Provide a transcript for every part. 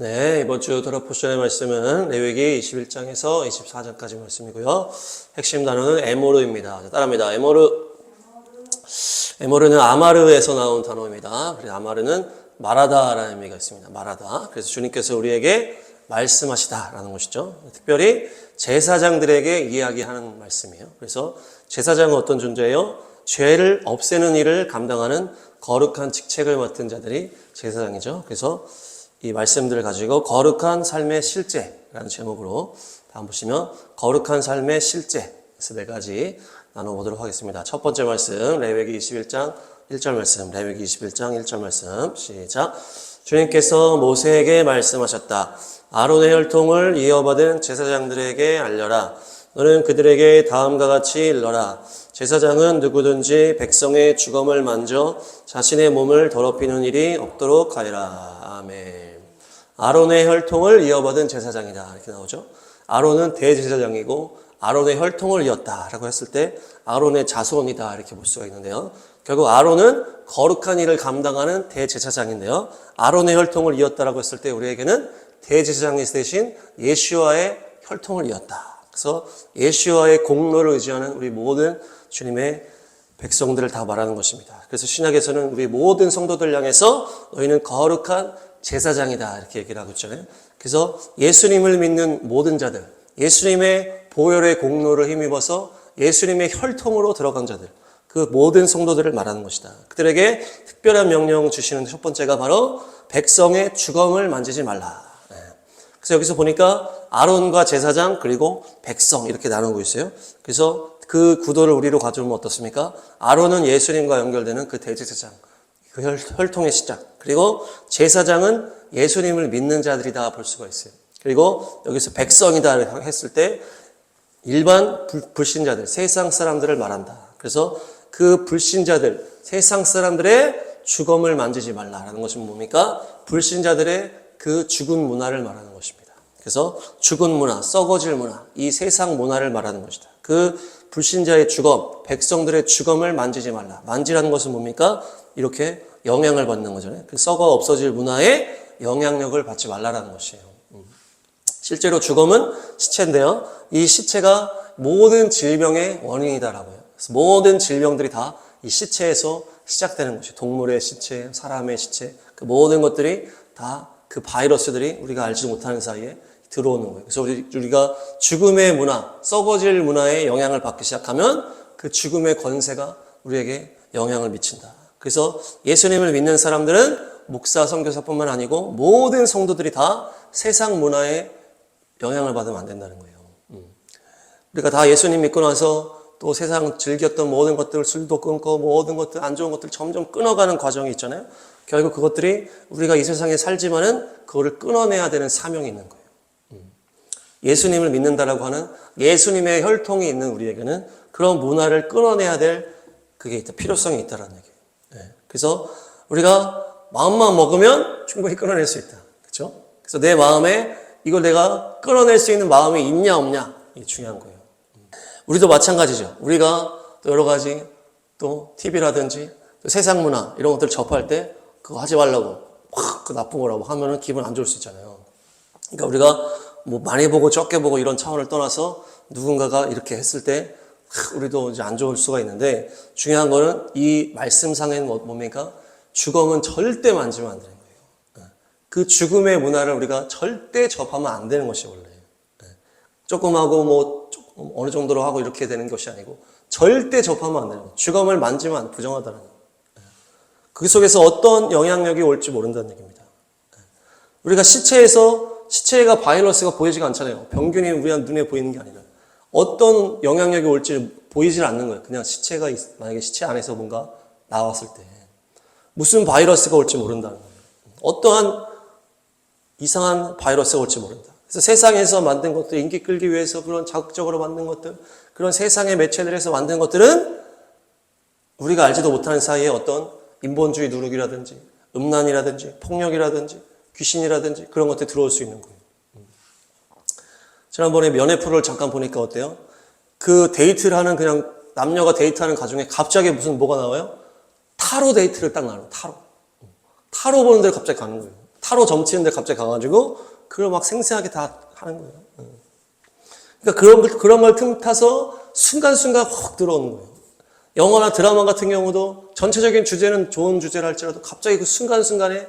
네, 이번 주 토라 포션의 말씀은 레위기 21장에서 24장까지 말씀이고요. 핵심 단어는 에모르입니다. 따라합니다. 에모르는 아마르에서 나온 단어입니다. 그래서 아마르는 말하다라는 의미가 있습니다. 말하다. 그래서 주님께서 우리에게 말씀하시다라는 것이죠. 특별히 제사장들에게 이야기하는 말씀이에요. 그래서 제사장은 어떤 존재예요? 죄를 없애는 일을 감당하는 거룩한 직책을 맡은 자들이 제사장이죠. 그래서 이 말씀들을 가지고 거룩한 삶의 실제라는 제목으로 다음 보시면 거룩한 삶의 실제, 그래서 네 가지 나눠보도록 하겠습니다. 첫 번째 말씀 레위기 21장 1절 말씀, 레위기 21장 1절 말씀 시작. 주님께서 모세에게 말씀하셨다. 아론의 혈통을 이어받은 제사장들에게 알려라. 너는 그들에게 다음과 같이 일러라. 제사장은 누구든지 백성의 주검을 만져 자신의 몸을 더럽히는 일이 없도록 하여라. 아멘. 아론의 혈통을 이어받은 제사장이다 이렇게 나오죠. 아론은 대제사장이고 아론의 혈통을 이었다라고 했을 때 아론의 자손이다 이렇게 볼 수가 있는데요. 결국 아론은 거룩한 일을 감당하는 대제사장인데요. 아론의 혈통을 이었다라고 했을 때 우리에게는 대제사장이 대신 예수와의 혈통을 이었다. 그래서 예수와의 공로를 의지하는 우리 모든 주님의 백성들을 다 말하는 것입니다. 그래서 신약에서는 우리 모든 성도들 향해서 너희는 거룩한 제사장이다 이렇게 얘기를 하고 있잖아요. 그래서 예수님을 믿는 모든 자들, 예수님의 보혈의 공로를 힘입어서 예수님의 혈통으로 들어간 자들, 그 모든 성도들을 말하는 것이다. 그들에게 특별한 명령 주시는 첫 번째가 바로 백성의 주검을 만지지 말라. 그래서 여기서 보니까 아론과 제사장 그리고 백성 이렇게 나누고 있어요. 그래서 그 구도를 우리로 가져오면 어떻습니까? 아론은 예수님과 연결되는 그 대제사장, 그 혈통의 시작. 그리고 제사장은 예수님을 믿는 자들이다 볼 수가 있어요. 그리고 여기서 백성이다 했을 때 일반 불신자들, 세상 사람들을 말한다. 그래서 그 불신자들, 세상 사람들의 주검을 만지지 말라라는 것은 뭡니까? 불신자들의 그 죽은 문화를 말하는 것입니다. 그래서 죽은 문화, 썩어질 문화, 이 세상 문화를 말하는 것이다. 그 불신자의 주검, 백성들의 주검을 만지지 말라. 만지라는 것은 뭡니까? 이렇게 영향을 받는 거잖아요. 그 썩어 없어질 문화에 영향력을 받지 말라라는 것이에요. 실제로 주검은 시체인데요. 이 시체가 모든 질병의 원인이다라고요. 그래서 모든 질병들이 다 이 시체에서 시작되는 것이 동물의 시체, 사람의 시체, 그 모든 것들이 다 그 바이러스들이 우리가 알지 못하는 사이에 들어오는 거예요. 그래서 우리가 죽음의 문화, 썩어질 문화에 영향을 받기 시작하면 그 죽음의 권세가 우리에게 영향을 미친다. 그래서 예수님을 믿는 사람들은 목사, 선교사뿐만 아니고 모든 성도들이 다 세상 문화에 영향을 받으면 안 된다는 거예요. 우리가 다 예수님 믿고 나서 또 세상 즐겼던 모든 것들, 술도 끊고 모든 것들, 안 좋은 것들 점점 끊어가는 과정이 있잖아요. 결국 그것들이 우리가 이 세상에 살지만은 그거를 끊어내야 되는 사명이 있는 거예요. 예수님을 믿는다라고 하는 예수님의 혈통이 있는 우리에게는 그런 문화를 끊어내야 될 그게 있다, 필요성이 있다라는 얘기예요. 네. 그래서 우리가 마음만 먹으면 충분히 끊어낼 수 있다. 그렇죠? 그래서 내 마음에 이걸 내가 끊어낼 수 있는 마음이 있냐 없냐 이게 중요한 거예요. 우리도 마찬가지죠. 우리가 또 여러 가지 또 TV라든지 또 세상 문화 이런 것들 접할 때 그거 하지 말라고 확 그 나쁜 거라고 하면은 기분 안 좋을 수 있잖아요. 그러니까 우리가 뭐 많이 보고 적게 보고 이런 차원을 떠나서 누군가가 이렇게 했을 때 우리도 이제 안 좋을 수가 있는데 중요한 거는 이 말씀상에는 뭡니까? 주검은 절대 만지면 안 되는 거예요. 그 죽음의 문화를 우리가 절대 접하면 안 되는 것이 원래. 조금 하고 뭐 어느 정도로 하고 이렇게 되는 것이 아니고 절대 접하면 안 되는 거예요. 주검을 만지면 부정하다는 거예요. 그 속에서 어떤 영향력이 올지 모른다는 얘기입니다. 우리가 시체가 바이러스가 보이지가 않잖아요. 병균이 우리 눈에 보이는 게 아니라 어떤 영향력이 올지 보이질 않는 거예요. 그냥 시체가 만약에 시체 안에서 뭔가 나왔을 때 무슨 바이러스가 올지 모른다는 거예요. 어떠한 이상한 바이러스가 올지 모른다. 그래서 세상에서 만든 것들, 인기 끌기 위해서 그런 자극적으로 만든 것들, 그런 세상의 매체들에서 만든 것들은 우리가 알지도 못하는 사이에 어떤 인본주의 누룩이라든지 음란이라든지 폭력이라든지 귀신이라든지 그런 것들이 들어올 수 있는 거예요. 지난번에 연애 프로를 잠깐 보니까 어때요? 그 데이트를 하는 그냥 남녀가 데이트하는 가정에 갑자기 무슨 뭐가 나와요? 타로 데이트를 딱 나눠요. 타로 보는 데를 갑자기 가는 거예요. 차로 점치는데 갑자기 가가지고 그걸 막 생생하게 다 하는 거예요. 그러니까 그런 걸 틈타서 순간순간 확 들어오는 거예요. 영화나 드라마 같은 경우도 전체적인 주제는 좋은 주제라 할지라도 갑자기 그 순간순간에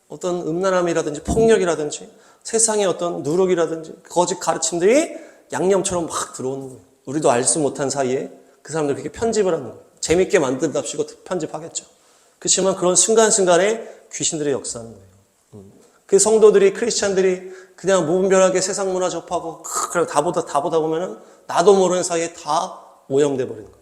어떤 음란함이라든지 폭력이라든지 세상의 어떤 누룩이라든지 거짓 가르침들이 양념처럼 막 들어오는 거예요. 우리도 알 수 못한 사이에 그 사람들 그렇게 편집을 하는 거예요. 재밌게 만든답시고 편집하겠죠. 그렇지만 그런 순간순간에 귀신들이 역사하는 거예요. 그 성도들이, 크리스찬들이 그냥 무분별하게 세상 문화 접하고 그냥 다 보다 보면은 나도 모르는 사이에 다 오염돼 버리는 거예요.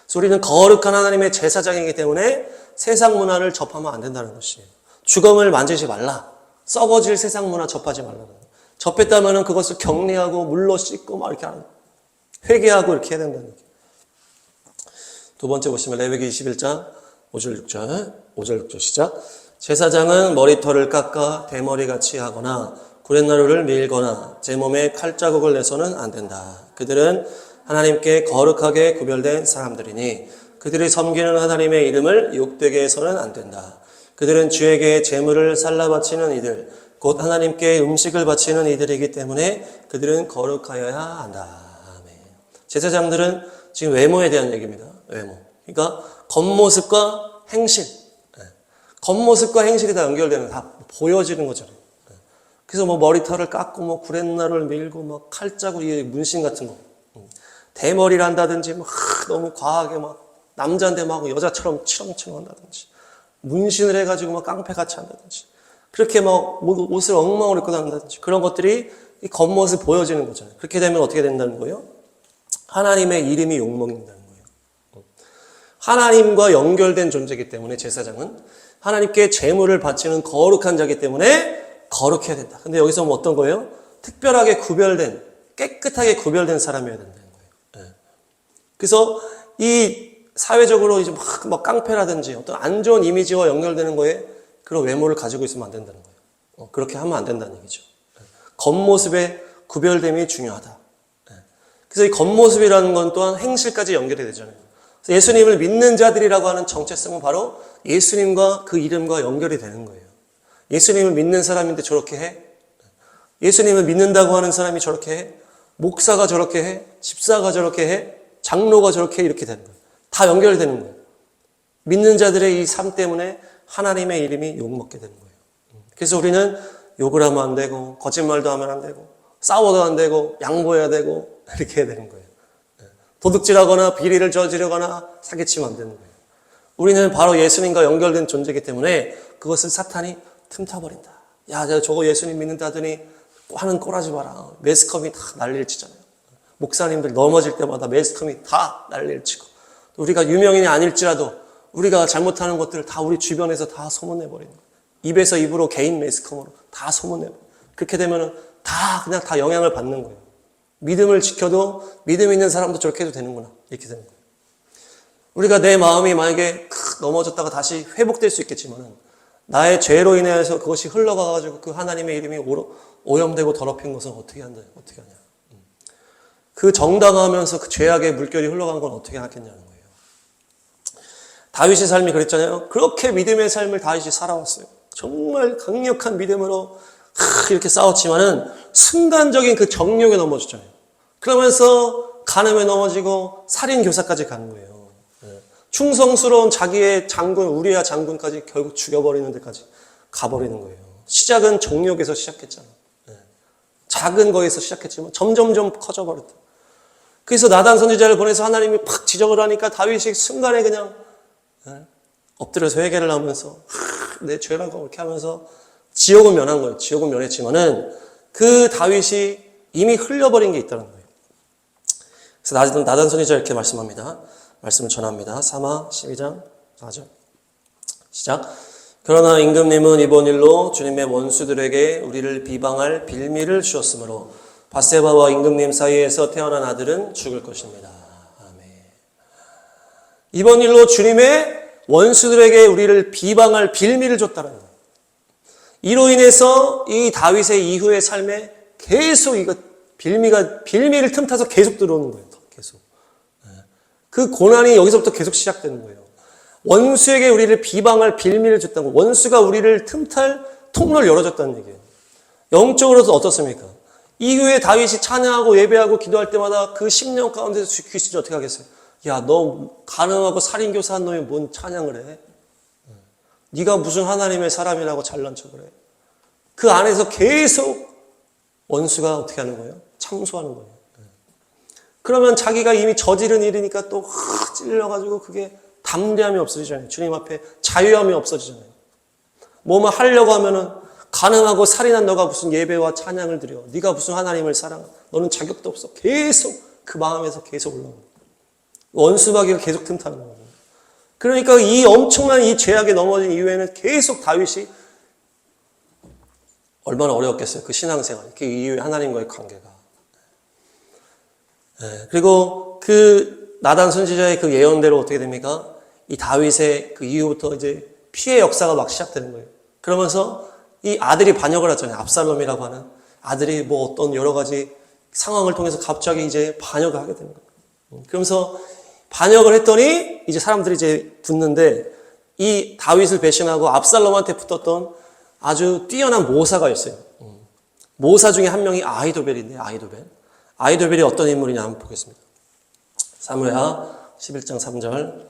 그래서 우리는 거룩한 하나님의 제사장이기 때문에 세상 문화를 접하면 안 된다는 것이에요. 주검을 만지지 말라. 썩어질 세상 문화 접하지 말라는 거예요. 접했다면은 그것을 격리하고 물로 씻고 막 이렇게 하는 거예요. 회개하고 이렇게 해야 된다는 거예요. 두 번째 보시면 레위기 21장 5절 6절 시작. 제사장은 머리털을 깎아 대머리같이 하거나 구렛나루를 밀거나 제 몸에 칼자국을 내서는 안 된다. 그들은 하나님께 거룩하게 구별된 사람들이니 그들이 섬기는 하나님의 이름을 욕되게 해서는 안 된다. 그들은 주에게 제물을 살라 바치는 이들, 곧 하나님께 음식을 바치는 이들이기 때문에 그들은 거룩하여야 한다. 아멘. 제사장들은 지금 외모에 대한 얘기입니다. 외모. 그러니까 겉모습과 행실. 겉모습과 행실이 다 연결되는, 다 보여지는 거잖아요. 그래서 뭐 머리털을 깎고 뭐 구렛나루를 밀고 막 칼자국, 문신 같은 거. 대머리를 한다든지 막 너무 과하게 막 남자인데 막 여자처럼 치렁치렁 한다든지 문신을 해가지고 막 깡패같이 한다든지 그렇게 막 옷을 엉망으로 입고 다닌다든지 그런 것들이 이 겉모습 보여지는 거잖아요. 그렇게 되면 어떻게 된다는 거예요? 하나님의 이름이 욕먹는다는 거예요. 하나님과 연결된 존재이기 때문에 제사장은 하나님께 제물을 바치는 거룩한 자이기 때문에 거룩해야 된다. 근데 여기서 뭐 어떤 거예요? 특별하게 구별된, 깨끗하게 구별된 사람이어야 된다는 거예요. 그래서 이 사회적으로 이제 막 깡패라든지 어떤 안 좋은 이미지와 연결되는 거에 그런 외모를 가지고 있으면 안 된다는 거예요. 그렇게 하면 안 된다는 얘기죠. 겉모습의 구별됨이 중요하다. 그래서 이 겉모습이라는 건 또한 행실까지 연결이 되잖아요. 그래서 예수님을 믿는 자들이라고 하는 정체성은 바로 예수님과 그 이름과 연결이 되는 거예요. 예수님을 믿는 사람인데 저렇게 해? 예수님을 믿는다고 하는 사람이 저렇게 해? 목사가 저렇게 해? 집사가 저렇게 해? 장로가 저렇게 해? 이렇게 되는 거예요. 다 연결되는 거예요. 믿는 자들의 이 삶 때문에 하나님의 이름이 욕먹게 되는 거예요. 그래서 우리는 욕을 하면 안 되고 거짓말도 하면 안 되고 싸워도 안 되고 양보해야 되고 이렇게 해야 되는 거예요. 도둑질하거나 비리를 저지르거나 사기치면 안 되는 거예요. 우리는 바로 예수님과 연결된 존재이기 때문에 그것을 사탄이 틈타버린다. 야, 내가 저거 예수님 믿는다 하더니 하는 꼴하지 마라. 매스컴이 다 난리를 치잖아요. 목사님들 넘어질 때마다 매스컴이 다 난리를 치고 우리가 유명인이 아닐지라도 우리가 잘못하는 것들을 다 우리 주변에서 다 소문내버리는 거예요. 입에서 입으로 개인 매스컴으로 다 소문내버려요. 그렇게 되면 다 그냥 다 영향을 받는 거예요. 믿음을 지켜도 믿음 있는 사람도 저렇게 해도 되는구나. 이렇게 되는 거예요. 우리가 내 마음이 만약에 넘어졌다가 다시 회복될 수 있겠지만 나의 죄로 인해서 그것이 흘러가가지고 그 하나님의 이름이 오염되고 더럽힌 것은 어떻게 하냐. 그 정당하면서 그 죄악의 물결이 흘러간 건 어떻게 하겠냐는 거예요. 다윗의 삶이 그랬잖아요. 그렇게 믿음의 삶을 다윗이 살아왔어요. 정말 강력한 믿음으로 이렇게 싸웠지만은 순간적인 그 정욕에 넘어졌잖아요. 그러면서 간음에 넘어지고 살인 교사까지 가는 거예요. 충성스러운 자기의 장군 우리야 장군까지 결국 죽여버리는 데까지 가버리는 거예요. 시작은 정욕에서 시작했잖아요. 작은 거에서 시작했지만 점점점 커져버렸다. 그래서 나단 선지자를 보내서 하나님이 팍 지적을 하니까 다윗이 순간에 그냥 엎드려서 회개를 하면서 내 죄라고 이렇게 하면서 지옥은 면한 거예요. 지옥은 면했지만은 그 다윗이 이미 흘려버린 게 있다는 거예요. 그래서 나단 선지자 이렇게 말씀합니다. 말씀을 전합니다. 사마 12장 4절 시작. 그러나 임금님은 이번 일로 주님의 원수들에게 우리를 비방할 빌미를 주셨으므로 밧세바와 임금님 사이에서 태어난 아들은 죽을 것입니다. 아멘. 이번 일로 주님의 원수들에게 우리를 비방할 빌미를 줬다는 거예요. 이로 인해서 이 다윗의 이후의 삶에 계속 이거 빌미를 틈타서 계속 들어오는 거예요. 계속. 그 고난이 여기서부터 계속 시작되는 거예요. 원수에게 우리를 비방할 빌미를 줬다고. 원수가 우리를 틈탈 통로를 열어줬다는 얘기예요. 영적으로도 어떻습니까? 이후에 다윗이 찬양하고 예배하고 기도할 때마다 그 10년 가운데서 귀신이 어떻게 하겠어요? 야, 너 가늠하고 살인교사한 놈이 뭔 찬양을 해? 네가 무슨 하나님의 사람이라고 잘난 척을 해? 그 안에서 계속 원수가 어떻게 하는 거예요? 참소하는 거예요. 그러면 자기가 이미 저지른 일이니까 또 찔려가지고 그게 담대함이 없어지잖아요. 주님 앞에 자유함이 없어지잖아요. 뭐만 하려고 하면은 가능하고 살인한 너가 무슨 예배와 찬양을 드려. 네가 무슨 하나님을 사랑해. 너는 자격도 없어. 계속 그 마음에서 계속 올라오는 거예요. 원수마귀가 계속 틈타는 거예요. 그러니까 이 엄청난 이 죄악에 넘어진 이후에는 계속 다윗이 얼마나 어려웠겠어요. 그 신앙생활. 그 이후에 하나님과의 관계가. 그리고 그 나단 선지자의 그 예언대로 어떻게 됩니까? 이 다윗의 그 이후부터 이제 피해 역사가 막 시작되는 거예요. 그러면서 이 아들이 반역을 하잖아요. 압살롬이라고 하는 아들이 뭐 어떤 여러 가지 상황을 통해서 갑자기 이제 반역을 하게 되는 거예요. 그러면서 반역을 했더니 이제 사람들이 이제 붙는데 이 다윗을 배신하고 압살롬한테 붙었던 아주 뛰어난 모사가 있어요. 모사 중에 한 명이 아히도벨인데요. 아히도벨이 어떤 인물이냐 한번 보겠습니다. 사무엘하 11장 3절,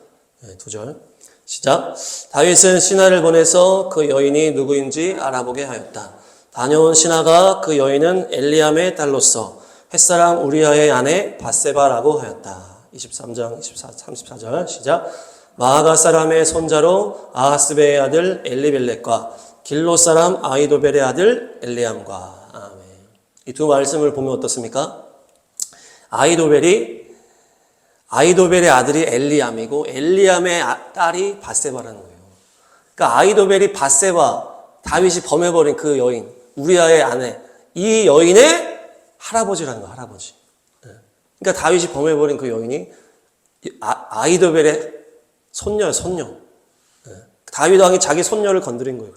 2절. 시작. 다윗은 신하를 보내서 그 여인이 누구인지 알아보게 하였다. 다녀온 신하가 그 여인은 엘리암의 딸로서 햇사람 우리아의 아내 바세바라고 하였다. 23장 34절 시작. 마아가 사람의 손자로 아하스베의 아들 엘리벨렉과 길로 사람 아히도벨의 아들 엘리암과. 아멘. 이 두 말씀을 보면 어떻습니까? 아히도벨의 아들이 엘리암이고 엘리암의 딸이 바세바라는 거예요. 그러니까 아히도벨이 바세바, 다윗이 범해버린 그 여인, 우리아의 아내, 이 여인의 할아버지라는 거예요. 할아버지. 그러니까 다윗이 범해버린 그 여인이 아히도벨의 손녀예요. 손녀. 다윗 왕이 자기 손녀를 건드린 거예요.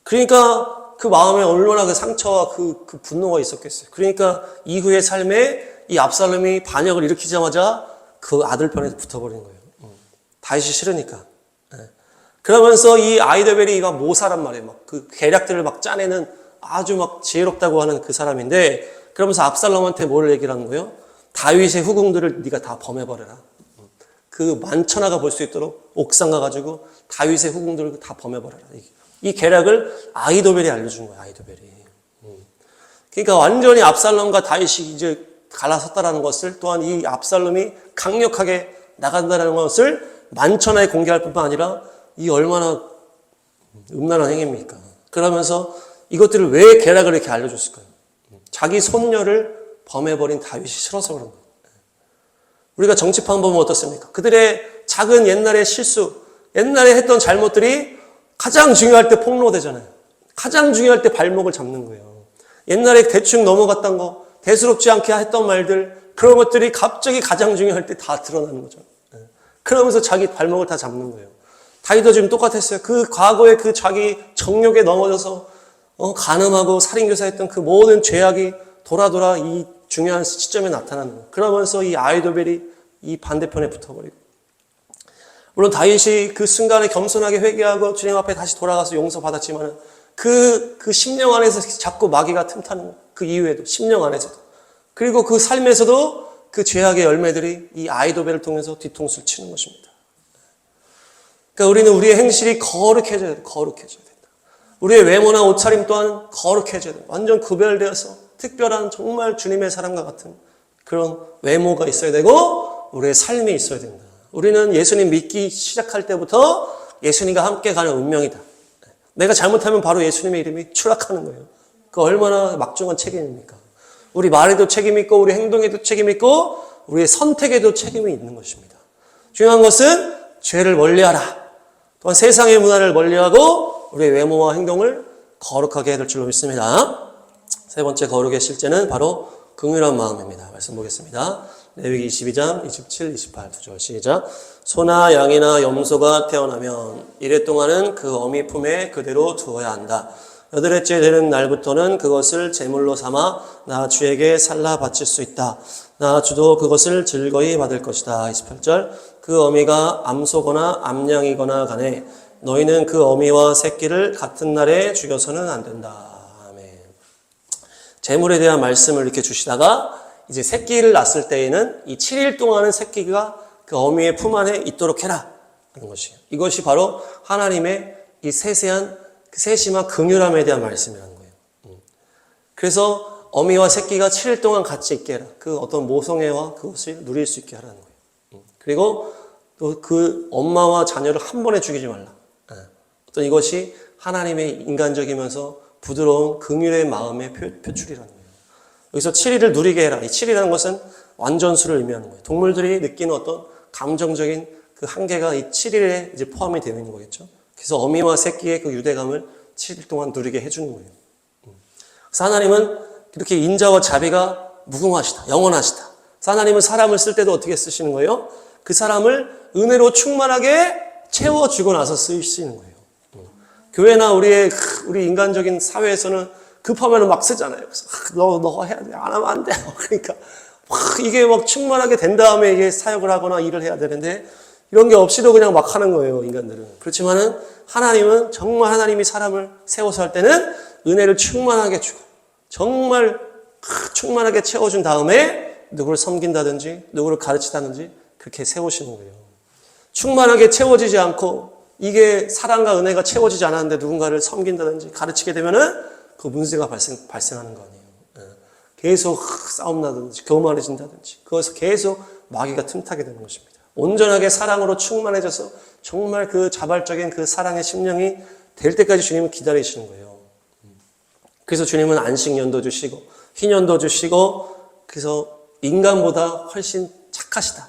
그러니까 그 마음에 얼마나 그 상처와 그 분노가 있었겠어요. 그러니까 이후의 삶에 이 압살롬이 반역을 일으키자마자 그 아들 편에 붙어버린 거예요. 다윗이 싫으니까. 그러면서 이 아히도벨이 막 모사란 말이에요. 막 그 계략들을 막 짜내는 아주 막 지혜롭다고 하는 그 사람인데, 그러면서 압살롬한테 뭘 얘기를 하는 거예요? 다윗의 후궁들을 네가 다 범해버려라. 그 만천하가 볼 수 있도록 옥상 가가지고 다윗의 후궁들을 다 범해버려라. 이 계략을 아히도벨이 알려준 거예요. 아히도벨이. 그러니까 완전히 압살롬과 다윗이 이제 갈라섰다라는 것을, 또한 이 압살롬이 강력하게 나간다는 것을 만천하에 공개할 뿐만 아니라 이 얼마나 음란한 행위입니까? 그러면서 이것들을 왜 계략을 이렇게 알려줬을까요? 자기 손녀를 범해버린 다윗이 싫어서 그런 거예요. 우리가 정치판 보면 어떻습니까? 그들의 작은 옛날의 실수, 옛날에 했던 잘못들이 가장 중요할 때 폭로되잖아요. 가장 중요할 때 발목을 잡는 거예요. 옛날에 대충 넘어갔던 거, 대수롭지 않게 했던 말들, 그런 것들이 갑자기 가장 중요할 때 다 드러나는 거죠. 그러면서 자기 발목을 다 잡는 거예요. 다윗도 지금 똑같았어요. 그 과거에 그 자기 정욕에 넘어져서 간음하고 살인교사했던 그 모든 죄악이 돌아 이 중요한 시점에 나타나는 거예요. 그러면서 이 아히도벨이 이 반대편에 붙어버리고, 물론 다윗이 그 순간에 겸손하게 회개하고 주님 앞에 다시 돌아가서 용서받았지만 그 심령 안에서 자꾸 마귀가 틈타는 거예요. 그 이후에도 심령 안에서도, 그리고 그 삶에서도 그 죄악의 열매들이 이 아히도벨을 통해서 뒤통수를 치는 것입니다. 그러니까 우리는 우리의 행실이 거룩해져야 돼요. 거룩해져야 된다. 우리의 외모나 옷차림 또한 거룩해져야 돼요. 완전 구별되어서 특별한 정말 주님의 사람과 같은 그런 외모가 있어야 되고 우리의 삶이 있어야 된다. 우리는 예수님 믿기 시작할 때부터 예수님과 함께 가는 운명이다. 내가 잘못하면 바로 예수님의 이름이 추락하는 거예요. 그 얼마나 막중한 책임입니까? 우리 말에도 책임이 있고 우리 행동에도 책임이 있고 우리의 선택에도 책임이 있는 것입니다. 중요한 것은 죄를 멀리하라. 또한 세상의 문화를 멀리하고 우리의 외모와 행동을 거룩하게 해야 될 줄로 믿습니다. 세 번째 거룩의 실제는 바로 긍휼한 마음입니다. 말씀 보겠습니다. 레위기 22장 27, 28 두 절 시작. 소나 양이나 염소가 태어나면 이래 동안은 그 어미 품에 그대로 두어야 한다. 여덟째 되는 날부터는 그것을 제물로 삼아 나 주에게 살라 바칠 수 있다. 나 주도 그것을 즐거이 받을 것이다. 28절. 그 어미가 암소거나 암양이거나 간에 너희는 그 어미와 새끼를 같은 날에 죽여서는 안 된다. 아멘. 재물에 대한 말씀을 이렇게 주시다가 이제 새끼를 낳았을 때에는 이 7일 동안은 새끼가 그 어미의 품 안에 있도록 해라 하는 것이에요. 이것이 바로 하나님의 이 세세한 그 세심한 긍휼함에 대한 말씀이라는 거예요. 그래서 어미와 새끼가 7일 동안 같이 있게 해라. 그 어떤 모성애와 그것을 누릴 수 있게 하라는 거예요. 그리고 또 그 엄마와 자녀를 한 번에 죽이지 말라. 어떤 이것이 하나님의 인간적이면서 부드러운 긍휼의 마음의 표출이라는 거예요. 여기서 7일을 누리게 해라. 이 7이라는 것은 완전수를 의미하는 거예요. 동물들이 느끼는 어떤 감정적인 그 한계가 이 7일에 이제 포함이 되어 있는 거겠죠. 그래서 어미와 새끼의 그 유대감을 7일 동안 누리게 해주는 거예요. 그래서 하나님은 이렇게 인자와 자비가 무궁하시다, 영원하시다. 그래서 하나님은 사람을 쓸 때도 어떻게 쓰시는 거예요? 그 사람을 은혜로 충만하게 채워주고 나서 쓰시는 거예요. 교회나 우리 인간적인 사회에서는 급하면 막 쓰잖아요. 그래서 너 해야 돼. 안 하면 안 돼. 그러니까 이게 막 충만하게 된 다음에 이게 사역을 하거나 일을 해야 되는데 이런 게 없이도 그냥 막 하는 거예요, 인간들은. 그렇지만은 하나님은 정말 하나님이 사람을 세워서 할 때는 은혜를 충만하게 주고 정말 충만하게 채워준 다음에 누구를 섬긴다든지 누구를 가르치다든지 그렇게 세우시는 거예요. 충만하게 채워지지 않고 이게 사랑과 은혜가 채워지지 않았는데 누군가를 섬긴다든지 가르치게 되면은 그 문제가 발생하는 거 아니에요. 계속 싸움 나든지 교만해진다든지 그것을 계속 마귀가 틈타게 되는 것입니다. 온전하게 사랑으로 충만해져서 정말 그 자발적인 그 사랑의 심령이 될 때까지 주님은 기다리시는 거예요. 그래서 주님은 안식년도 주시고 희년도 주시고 그래서 인간보다 훨씬 착하시다.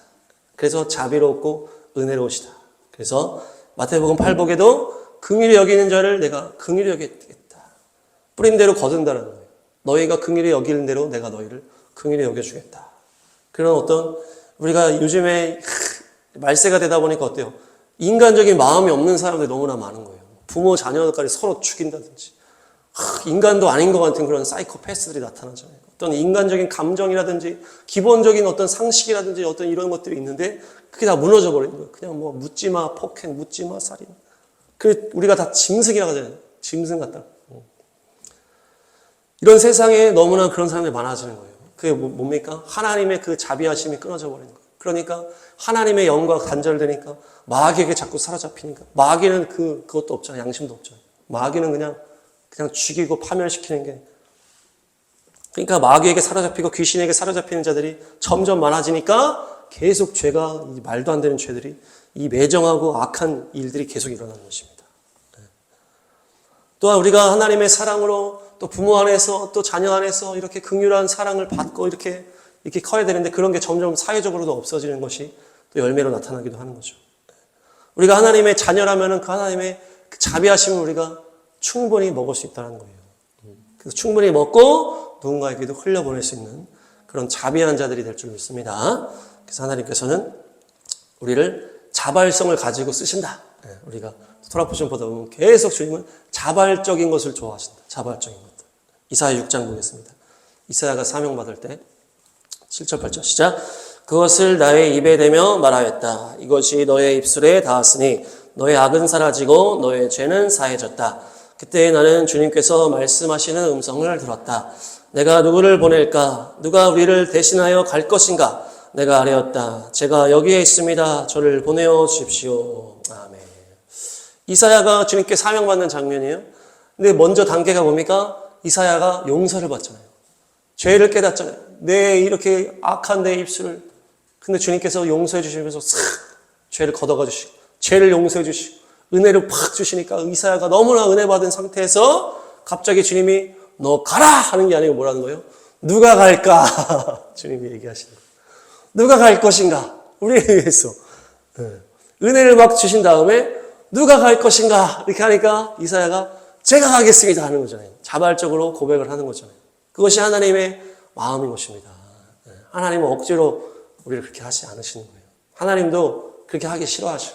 그래서 자비롭고 은혜로우시다. 그래서 마태복음 8복에도 긍휼히 여기는 자를 내가 긍휼히 여기겠다. 뿌린 대로 거둔다는 거예요. 너희가 긍휼히 여기는 대로 내가 너희를 긍휼히 여겨주겠다. 그런 어떤 우리가 요즘에 말세가 되다 보니까 어때요? 인간적인 마음이 없는 사람들이 너무나 많은 거예요. 부모 자녀까지 서로 죽인다든지 인간도 아닌 것 같은 그런 사이코패스들이 나타나잖아요. 어떤 인간적인 감정이라든지 기본적인 어떤 상식이라든지 어떤 이런 것들이 있는데 그게 다 무너져 버리는 거예요. 그냥 뭐 묻지마 폭행, 묻지마 살인. 그 우리가 다 짐승이라고 하잖아요. 짐승 같다. 이런 세상에 너무나 그런 사람들이 많아지는 거예요. 그게 뭡니까? 하나님의 그 자비하심이 끊어져 버리는 거예요. 그러니까 하나님의 영과 단절되니까 마귀에게 자꾸 사로잡히니까 마귀는 그것도 없잖아요. 양심도 없잖아요. 마귀는 그냥 죽이고 파멸시키는 게 그러니까 마귀에게 사로잡히고 귀신에게 사로잡히는 자들이 점점 많아지니까 계속 죄가 말도 안 되는 죄들이 이 매정하고 악한 일들이 계속 일어나는 것입니다. 또한 우리가 하나님의 사랑으로 또 부모 안에서 또 자녀 안에서 이렇게 긍휼한 사랑을 받고 이렇게 커야 되는데 그런 게 점점 사회적으로도 없어지는 것이 또 열매로 나타나기도 하는 거죠. 우리가 하나님의 자녀라면은 그 하나님의 그 자비하심을 우리가 충분히 먹을 수 있다는 거예요. 그래서 충분히 먹고 누군가에게도 흘려보낼 수 있는 그런 자비한 자들이 될 줄 믿습니다. 그래서 하나님께서는 우리를 자발성을 가지고 쓰신다. 우리가 토라포션 보다 보면 계속 주님은 자발적인 것을 좋아하신다. 자발적인 것들. 이사야 6장 보겠습니다. 이사야가 사명받을 때 7절 8절 시작. 그것을 나의 입에 대며 말하였다. 이것이 너의 입술에 닿았으니 너의 악은 사라지고 너의 죄는 사해졌다. 그때 나는 주님께서 말씀하시는 음성을 들었다. 내가 누구를 보낼까? 누가 우리를 대신하여 갈 것인가? 내가 아뢰었다. 제가 여기에 있습니다. 저를 보내어 주십시오. 아멘. 이사야가 주님께 사명받는 장면이에요. 근데 먼저 단계가 뭡니까? 이사야가 용서를 받잖아요. 죄를 깨닫잖아요. 내 이렇게 악한 내 입술을. 근데 주님께서 용서해 주시면서 싹 죄를 걷어가 주시고 죄를 용서해 주시고 은혜를 팍 주시니까 이사야가 너무나 은혜 받은 상태에서 갑자기 주님이 너 가라 하는 게 아니고 뭐라는 거예요? 누가 갈까? 주님이 얘기하시는 거예요. 누가 갈 것인가? 우리를 위해서. 은혜를 막 주신 다음에 누가 갈 것인가? 이렇게 하니까 이사야가 제가 가겠습니다 하는 거잖아요. 자발적으로 고백을 하는 거잖아요. 그것이 하나님의 마음인 것입니다. 하나님은 억지로 우리를 그렇게 하지 않으시는 거예요. 하나님도 그렇게 하기 싫어하셔.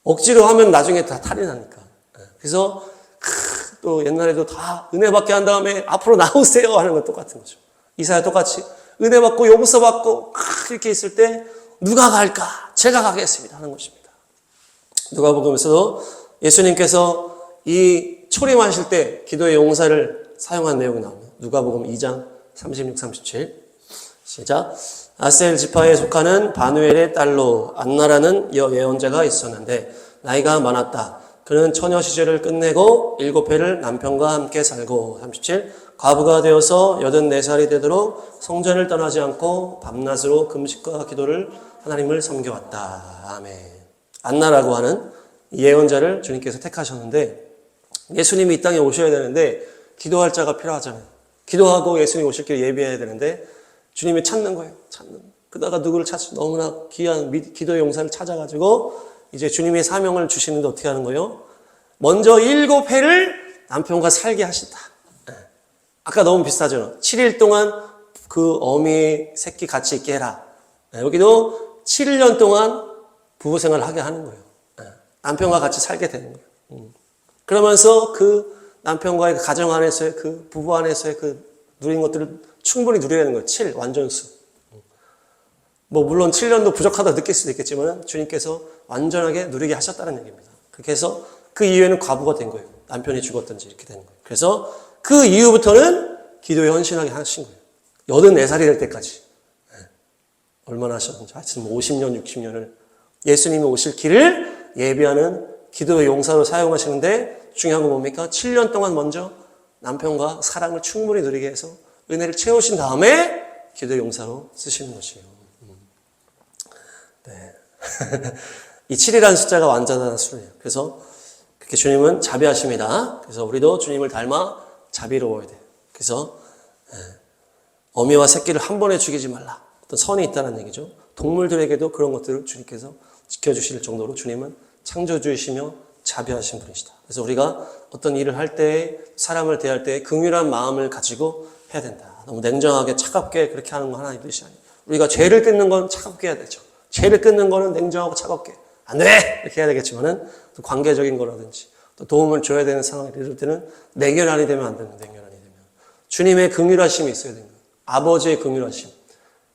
억지로 하면 나중에 다 탈이 나니까. 그래서 또 옛날에도 다 은혜 받게 한 다음에 앞으로 나오세요 하는 건 똑같은 거죠. 이사야 똑같이 은혜 받고 용서 받고 이렇게 있을 때 누가 갈까? 제가 가겠습니다 하는 것입니다. 누가복음에서도 예수님께서 이 초림하실 때 기도의 용사를 사용한 내용이 나옵니다. 누가복음 2장 36, 37. 시작. 아셀 지파에 속하는 바누엘의 딸로 안나라는 예언자가 있었는데 나이가 많았다. 그는 처녀 시절을 끝내고 7해를 남편과 함께 살고 37. 과부가 되어서 84살이 되도록 성전을 떠나지 않고 밤낮으로 금식과 기도를 하나님을 섬겨왔다. 아멘. 안나라고 하는 예언자를 주님께서 택하셨는데 예수님이 이 땅에 오셔야 되는데 기도할 자가 필요하잖아요. 기도하고 예수님이 오실 길 예비해야 되는데 주님이 찾는 거예요. 그러다가 누구를 찾지? 너무나 귀한 기도의 용사를 찾아가지고 이제 주님이 사명을 주시는데 어떻게 하는 거예요? 먼저 7해를 남편과 살게 하신다. 아까 너무 비슷하죠. 7일 동안 그 어미 새끼 같이 있게 해라. 여기도 7년 동안 부부생활을 하게 하는 거예요. 남편과 같이 살게 되는 거예요. 그러면서 그 남편과의 가정 안에서의 그 부부 안에서의 그 누린 것들을 충분히 누리는 거예요. 7 완전수. 물론 7년도 부족하다 느낄 수도 있겠지만 주님께서 완전하게 누리게 하셨다는 얘기입니다. 그렇게 해서 그 이후에는 과부가 된 거예요. 남편이 죽었든지 이렇게 되는 거예요. 그래서 그 이후부터는 기도에 헌신하게 하신 거예요. 84살이 될 때까지. 얼마나 하셨는지. 하여튼 50년, 60년을 예수님이 오실 길을 예비하는 기도의 용사로 사용하시는데 중요한 건 뭡니까? 7년 동안 먼저 남편과 사랑을 충분히 누리게 해서 은혜를 채우신 다음에 기도의 용사로 쓰시는 것이에요. 네. 이 7이라는 숫자가 완전한 수예요. 그래서 그렇게 주님은 자비하십니다. 그래서 우리도 주님을 닮아 자비로워야 돼요. 그래서 어미와 새끼를 한 번에 죽이지 말라. 어떤 선이 있다는 얘기죠. 동물들에게도 그런 것들을 주님께서 지켜주실 정도로 주님은 창조주이시며 자비하신 분이시다. 그래서 우리가 어떤 일을 할 때, 사람을 대할 때 긍휼한 마음을 가지고 해야 된다. 너무 냉정하게 차갑게 그렇게 하는 건 하나님 뜻이 아니에요. 우리가 죄를 끊는 건 차갑게 해야 되죠. 죄를 끊는 거는 냉정하고 차갑게. 안 돼! 이렇게 해야 되겠지만은 또 관계적인 거라든지 또 도움을 줘야 되는 상황이 이럴 때는 냉혈한이 되면 안 되는 냉혈한이 되면 주님의 긍휼하심이 있어야 됩니다. 아버지의 긍휼하심.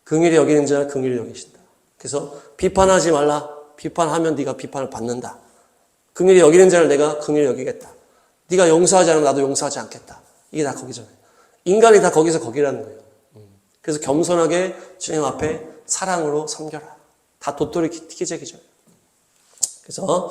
긍휼히 여기는 자는 긍휼히 여기신다. 그래서 비판하지 말라. 비판하면 네가 비판을 받는다. 긍휼히 여기는 자를 내가 긍휼히 여기겠다. 네가 용서하지 않으면 나도 용서하지 않겠다. 이게 다 거기잖아요. 인간이 다 거기서 거기라는 거예요. 그래서 겸손하게 주님 앞에 사랑으로 섬겨라. 다 도토리 키재기죠. 그래서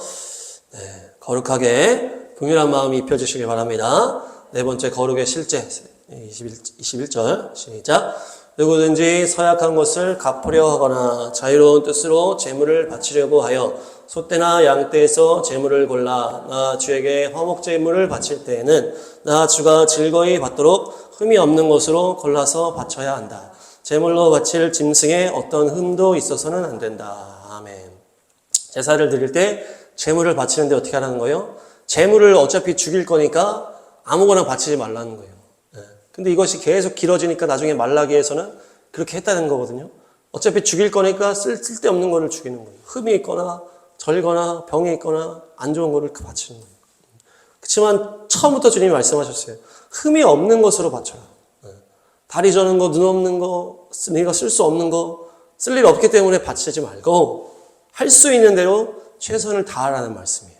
거룩하게 긍휼한 마음이 입혀주시길 바랍니다. 네 번째 거룩의 실제 21절 시작. 누구든지 서약한 것을 갚으려 하거나 자유로운 뜻으로 재물을 바치려고 하여 소떼나 양떼에서 재물을 골라 나 주에게 화목 제물을 바칠 때에는 나 주가 즐거이 받도록 흠이 없는 것으로 골라서 바쳐야 한다. 제물로 바칠 짐승에 어떤 흠도 있어서는 안 된다. 아멘. 제사를 드릴 때 제물을 바치는데 어떻게 하라는 거예요? 제물을 어차피 죽일 거니까 아무거나 바치지 말라는 거예요. 근데 이것이 계속 길어지니까 나중에 말라기에서는 그렇게 했다는 거거든요. 어차피 죽일 거니까 쓸데없는 거를 죽이는 거예요. 흠이 있거나 절거나 병이 있거나 안 좋은 거를 바치는 거예요. 그렇지만 처음부터 주님이 말씀하셨어요. 흠이 없는 것으로 바쳐라. 다리 저는 거, 눈 없는 거, 네가 쓸 수 없는 거, 쓸 일 없기 때문에 바치지 말고 할 수 있는 대로 최선을 다하라는 말씀이에요.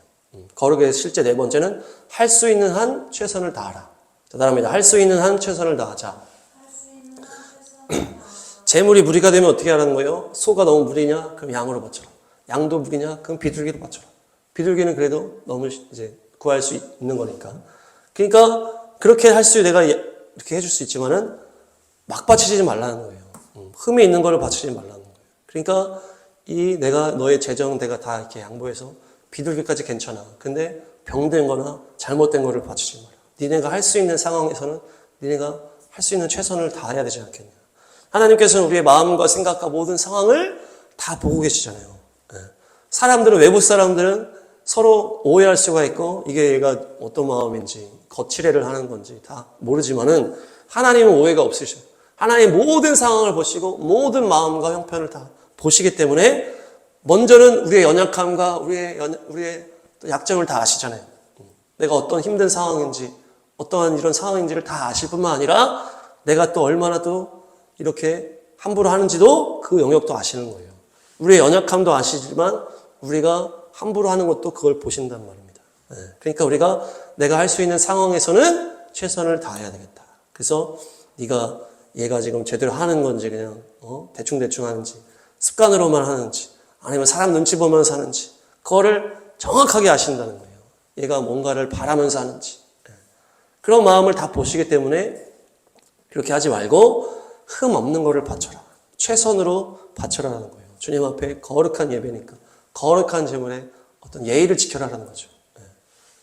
거룩의 실제 네 번째는 할 수 있는 한 최선을 다하라. 대단합니다. 할 수 있는 한 최선을 다하자. 재물이 무리가 되면 어떻게 하라는 거예요? 소가 너무 무리냐? 그럼 양으로 바쳐라. 양도 무리냐? 그럼 비둘기로 바쳐라. 비둘기는 그래도 너무 이제 구할 수 있는 거니까. 그러니까 그렇게 할 수 내가 이렇게 해줄 수 있지만은 막 바치지 말라는 거예요. 흠이 있는 거를 바치지 말라는 거예요. 그러니까 내가 너의 재정 내가 다 이렇게 양보해서 비둘기까지 괜찮아. 근데 병든 거나 잘못된 거를 바치지 마라. 니네가 할 수 있는 상황에서는 니네가 할 수 있는 최선을 다해야 되지 않겠냐. 하나님께서는 우리의 마음과 생각과 모든 상황을 다 보고 계시잖아요. 사람들은, 외부 사람들은 서로 오해할 수가 있고 이게 얘가 어떤 마음인지 거칠애를 하는 건지 다 모르지만은 하나님은 오해가 없으셔요. 하나님 모든 상황을 보시고 모든 마음과 형편을 다 보시기 때문에 먼저는 우리의 연약함과 우리의 또 약점을 다 아시잖아요. 내가 어떤 힘든 상황인지 어떠한 이런 상황인지를 다 아실 뿐만 아니라 내가 또 얼마나 또 이렇게 함부로 하는지도 그 영역도 아시는 거예요. 우리의 연약함도 아시지만 우리가 함부로 하는 것도 그걸 보신단 말입니다. 그러니까 우리가 내가 할 수 있는 상황에서는 최선을 다해야 되겠다. 그래서 네가 얘가 지금 제대로 하는 건지 그냥 대충대충 하는지 습관으로만 하는지 아니면 사람 눈치 보면서 하는지 그거를 정확하게 아신다는 거예요. 얘가 뭔가를 바라면서 하는지. 그런 마음을 다 보시기 때문에 그렇게 하지 말고 흠 없는 거를 바쳐라. 최선으로 바쳐라라는 거예요. 주님 앞에 거룩한 예배니까 거룩한 제물에 어떤 예의를 지켜라라는 거죠.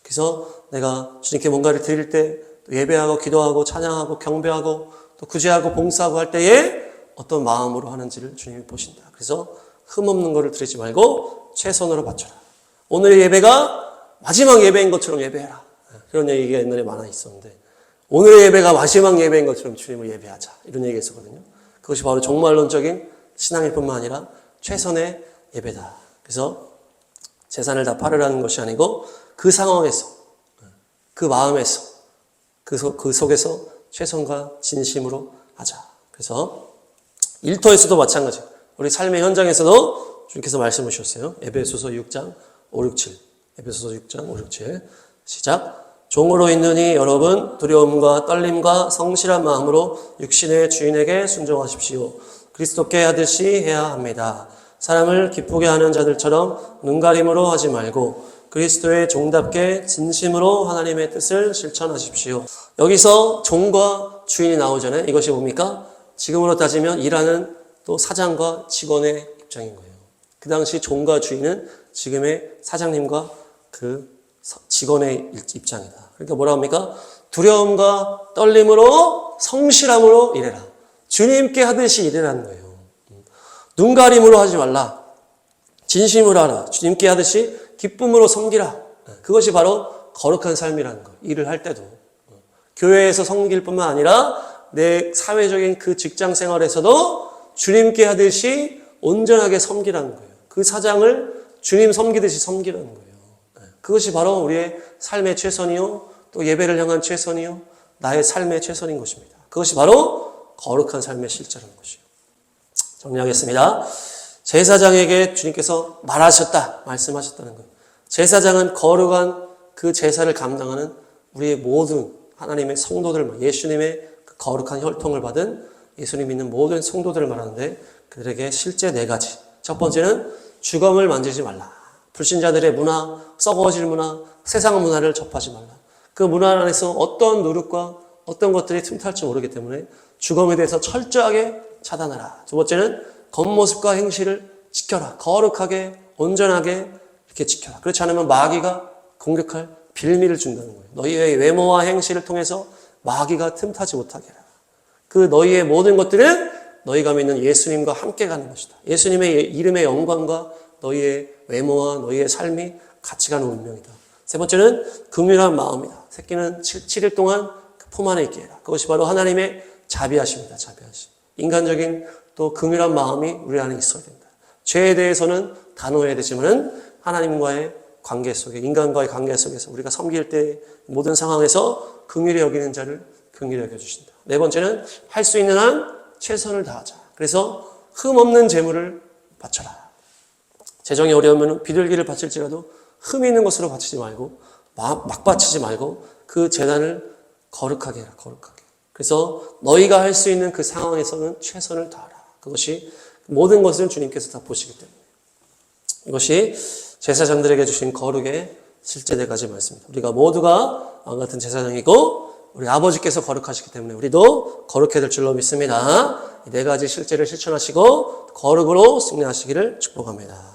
그래서 내가 주님께 뭔가를 드릴 때 예배하고 기도하고 찬양하고 경배하고 또 구제하고 봉사하고 할 때에 어떤 마음으로 하는지를 주님이 보신다. 그래서 흠 없는 거를 드리지 말고 최선으로 바쳐라. 오늘의 예배가 마지막 예배인 것처럼 예배해라. 그런 얘기가 옛날에 많아 있었는데 오늘의 예배가 마지막 예배인 것처럼 주님을 예배하자. 이런 얘기가 있었거든요. 그것이 바로 종말론적인 신앙일 뿐만 아니라 최선의 예배다. 그래서 재산을 다 팔으라는 것이 아니고 그 상황에서 그 마음에서 그 속에서 최선과 진심으로 하자. 그래서 일터에서도 마찬가지. 우리 삶의 현장에서도 주님께서 말씀을 주셨어요. 에베소서 6장 5, 6, 7. 에베소서 6장 5, 6, 7. 시작. 종으로 있느니 여러분 두려움과 떨림과 성실한 마음으로 육신의 주인에게 순종하십시오. 그리스도께 하듯이 해야 합니다. 사람을 기쁘게 하는 자들처럼 눈가림으로 하지 말고 그리스도의 종답게 진심으로 하나님의 뜻을 실천하십시오. 여기서 종과 주인이 나오잖아요. 이것이 뭡니까? 지금으로 따지면 일하는 또 사장과 직원의 입장인 거예요. 그 당시 종과 주인은 지금의 사장님과 그 직원의 입장이다. 그러니까 뭐라 합니까? 두려움과 떨림으로 성실함으로 일해라. 주님께 하듯이 일해라는 거예요. 눈가림으로 하지 말라. 진심으로 하라. 주님께 하듯이 기쁨으로 섬기라. 그것이 바로 거룩한 삶이라는 거예요. 일을 할 때도. 교회에서 섬길 뿐만 아니라 내 사회적인 그 직장 생활에서도 주님께 하듯이 온전하게 섬기라는 거예요. 그 사장을 주님 섬기듯이 섬기라는 거예요. 그것이 바로 우리의 삶의 최선이요, 또 예배를 향한 최선이요, 나의 삶의 최선인 것입니다. 그것이 바로 거룩한 삶의 실제라는 것이요. 정리하겠습니다. 제사장에게 주님께서 말하셨다, 말씀하셨다는 거예요. 제사장은 거룩한 그 제사를 감당하는 우리의 모든 하나님의 성도들, 예수님의 그 거룩한 혈통을 받은 예수님 믿는 모든 성도들을 말하는데 그들에게 실제 4가지. 첫 번째는 주검을 만지지 말라. 불신자들의 문화, 썩어질 문화, 세상 문화를 접하지 말라. 그 문화 안에서 어떤 노력과 어떤 것들이 틈탈지 모르기 때문에 주검에 대해서 철저하게 차단하라. 두 번째는 겉모습과 행실을 지켜라. 거룩하게, 온전하게 이렇게 지켜라. 그렇지 않으면 마귀가 공격할 빌미를 준다는 거예요. 너희의 외모와 행실을 통해서 마귀가 틈타지 못하게 해라. 그 너희의 모든 것들은 너희가 믿는 예수님과 함께 가는 것이다. 예수님의 이름의 영광과 너희의 외모와 너희의 삶이 같이 가는 운명이다. 세 번째는 긍휼한 마음이다. 새끼는 7일 동안 그 품 안에 있게 해라. 그것이 바로 하나님의 자비하심이다. 자비하심. 인간적인 또 긍휼한 마음이 우리 안에 있어야 된다. 죄에 대해서는 단호해야 되지만 하나님과의 관계 속에, 인간과의 관계 속에서 우리가 섬길 때 모든 상황에서 긍휼히 여기는 자를 긍휼히 여겨주신다. 네 번째는 할 수 있는 한 최선을 다하자. 그래서 흠 없는 재물을 바쳐라. 재정이 어려우면 비둘기를 바칠지라도 흠 있는 것으로 바치지 말고 막 바치지 말고 그 재단을 거룩하게 해라. 거룩하게. 그래서 너희가 할 수 있는 그 상황에서는 최선을 다하라. 그것이 모든 것을 주님께서 다 보시기 때문에. 이것이 제사장들에게 주신 거룩의 실제 4가지 말씀입니다. 우리가 모두가 왕 같은 제사장이고 우리 아버지께서 거룩하시기 때문에 우리도 거룩해야 될 줄로 믿습니다. 이 4가지 실제를 실천하시고 거룩으로 승리하시기를 축복합니다.